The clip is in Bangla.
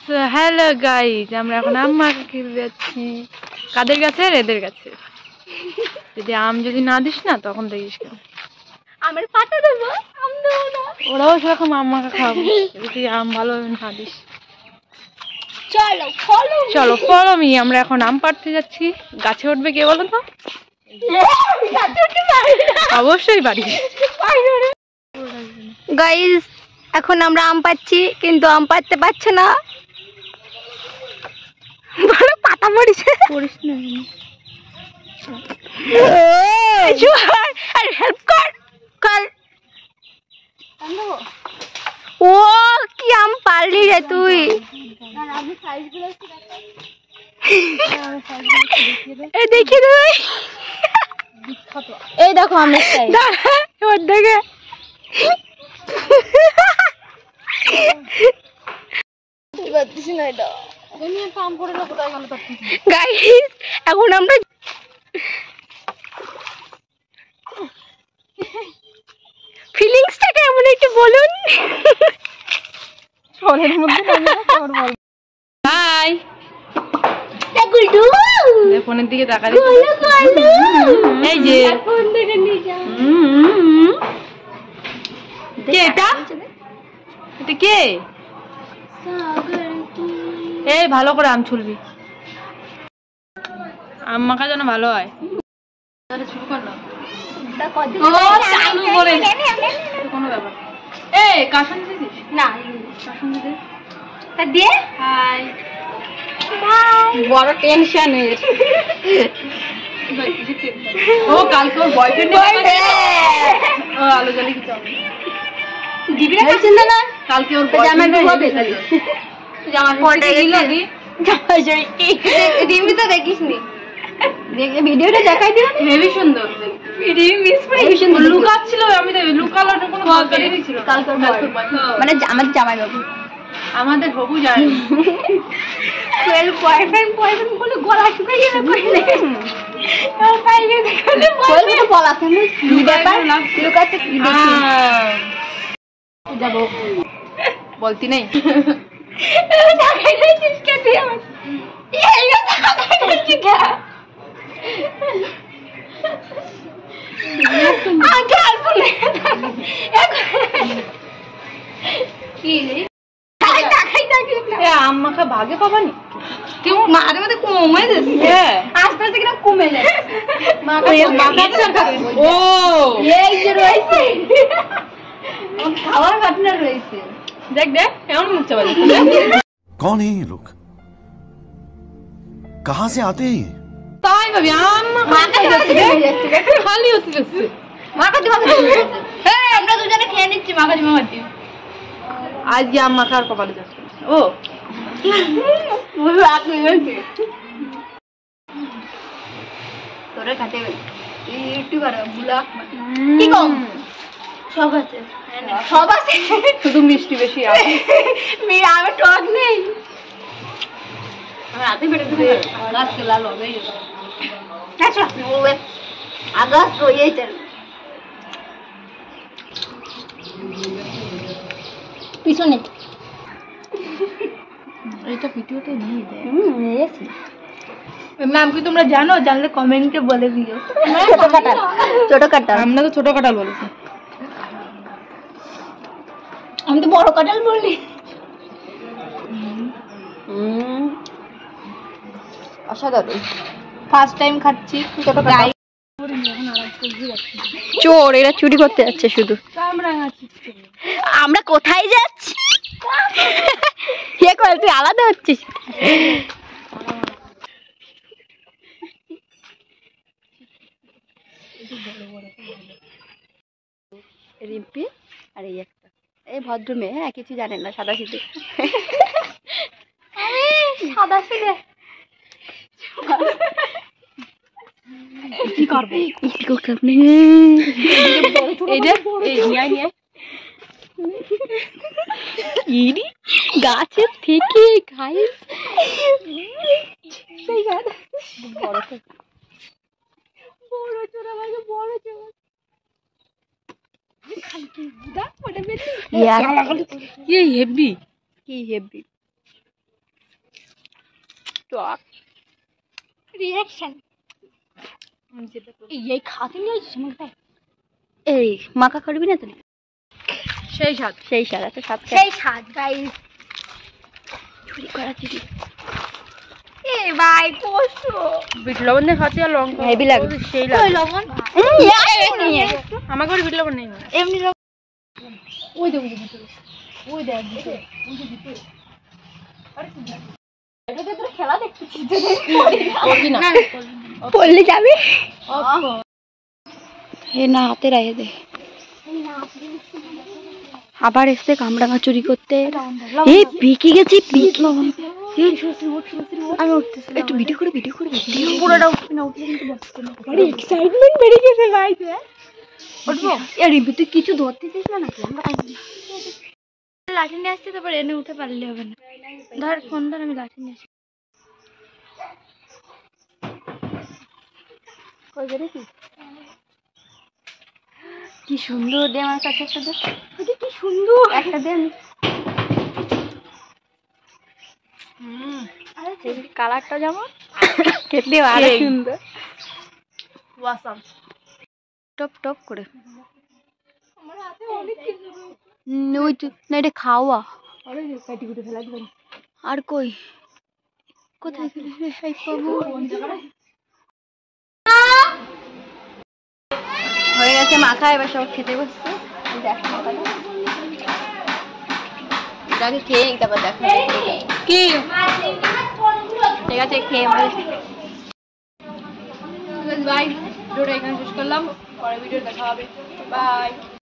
হ্যালো গাইস, আমরা এখন আম মাখা খেতে যাচ্ছি। কাদের কাছে? এদের কাছে। যদি আম যদি না দিস না তখন দেখিস কেন আমের পাতা দেবো, আম দেবো না। ওরাও সেরকম আম মাখা খাবো যদি আম ভালোভাবে না দিস। চলো ফলো মি। আমরা এখন আম পাড়তে যাচ্ছি। গাছে উঠবে কে বলো তো? অবশ্যই বাড়ি। গাইস, এখন আমরা আম পাচ্ছি কিন্তু আম পাড়তে পারছে না, পাতা মরিছে। করিস না আর হেল্প কর কর। ও কি আম পারলি রে তুই? দেখি তুই এই দেখো আমি এবার দেখে গাইস, এখন আমরা ফিলিংসটা কেমন একটু বলুন। শহরের মধ্যে হাই ফোনের দিকে তাকা দিস। এই যে কে এটা? এটা কে? এই ভালো করে আম ছুলবি। আম মাখা যেন ভালো হয়। শুরু কর না। কোনো ব্যাপার। এই কাশন দিছিস? না দিয়ে হাই। বড় টেনশনের। ও কালকে ওর বয়ফ্রেন্ড ও আলো জ্বালিয়ে কি চাও দিবি না? কালকে ওর জামাই হবে তাহলে জামা পড়ে গেল দি রিমি তো দেখিসনি, দেখে ভিডিওটা দেখাই দিও। হেভি সুন্দর রিমি মিস করে লুকাচ্ছিল। আমি তো লুকালো না, কোনো দরকারই ছিল। কালকে মানে আমাদের জামাই বাবু, আমাদের হবু যায় বয়ফ্রেন্ড বলে গলা শুকাই গেল কইলে আর পাইবে দেখলে বলবে বলা কেন কি ব্যাপার লুকাতে কি দেখি যাব বলতি নেই। দেখাই দিছিস কে তুই আমার এই কথা কি গা আগে আসলে কি আম মাখা ভাগে পাবানি কেউ মাঝে মাঝে কমে যাচ্ছে, আস্তে আস্তে কিনা কমে যায়। ও এই যে রয়েছে খাওয়ার ঘটনা রয়েছে। দেখ দেখ কেমন মুখ চাপা कौन है ये लोग? कहाँ से आते हैं? তাই ভাবি আম মাখা খালি হতে যাচ্ছে। মাখাতি আমরা দুজনে খেয়ে নিচ্ছি মাখাতি। আজকে আম মাখা আর কপালে যাচ্ছে। ও তোরা খাতে ইউটিউবার ব্লগ কি কম সব আছে, সব আছে, শুধু মিষ্টি বেশি আছে। আমি টক নেই, আমার হাতে পেটে দিতে আজকে লাল হবে আচ্ছা আগাস রয়েছে পিছনে। এটা ভিডিওতে নিয়ে দেয়। নিয়েছি ম্যাম, কি তোমরা জানো? জানলে কমেন্টে বলে দিও। ছোট কাটাল। আমরা তো ছোট কাটাল বলেছি। আমি তো বড় কাটাল বলি। অসাধারণ, ফার্স্ট টাইম খাচ্ছি ছোট কাটাল। চোর এরা চুরি করতে যাচ্ছে শুধু। আমরা কোথায় যাচ্ছি? তুই আলাদা হচ্ছিস। রিম্পি আর এই একটা এই ভদ্র মেয়ে, হ্যাঁ কিছু জানেন না, সাদা সিধে। সাদা সিধে কি করবে? গাছের থেকে গাইস বড় চোর আমাকে বড় চোর কি হেভি টক রিঅ্যাকশন এই খাতে নিয়ে আসছিস এই মাখা করবি না তুই? সেই স্বাদ সেই স্বাদ, এত স্বাদ সেই স্বাদ গাইস চুরি করা চুরি। এ ভাই কষ্ট বিট লবণ দিয়ে খাচ্ছি আর লঙ্কা হেভি লাগে। সেই ওই লাগে লবণ আমার ঘরে বিট লবণ নেই এমনি ওই দেখ ওই দেখ খেলা দেখতেছি করবি না পড়লে যাবে। হে না হাতে রাখে দে। আবার এসছে কামরাঙা চুরি করতে। এই পিকে গেছি পিক। আমি উঠতেছি একটু ভিডিও করে ভিডিও করে ভিডিও। পুরোটা উঠবি না উঠলে কিন্তু বসতে না আরে এক্সাইটমেন্ট বেড়ে গেছে ভাই। উঠবো? এ রিম্পু তুই কিছু ধরতেছিস না নাকি? লাঠি নিয়ে আসতে তারপর এনে উঠে পারলে হবে না ধর ফোন ধর আমি লাঠি নিয়ে আসি কই বেরিয়েছিস? কি সুন্দর, দে আমার কাছে একটা দে। এটা কি সুন্দর একটা দে। কালারটা যেমন খেতে আরো সুন্দর, ওয়াসাম টপ টপ করে। ওই তো না, এটা খাওয়া। আর কই কোথায় গেলে রে এই বাবু? হয়ে গেছে মাখা, এবার সব খেতে বসছে। দেখ মাখাটা, এটাকে খেয়ে নিতে পার। দেখ কি ঠিক আছে, খেয়ে আমরা বাই ভিডিওটা এখানে শেষ করলাম, পরে ভিডিও দেখা হবে, বাই।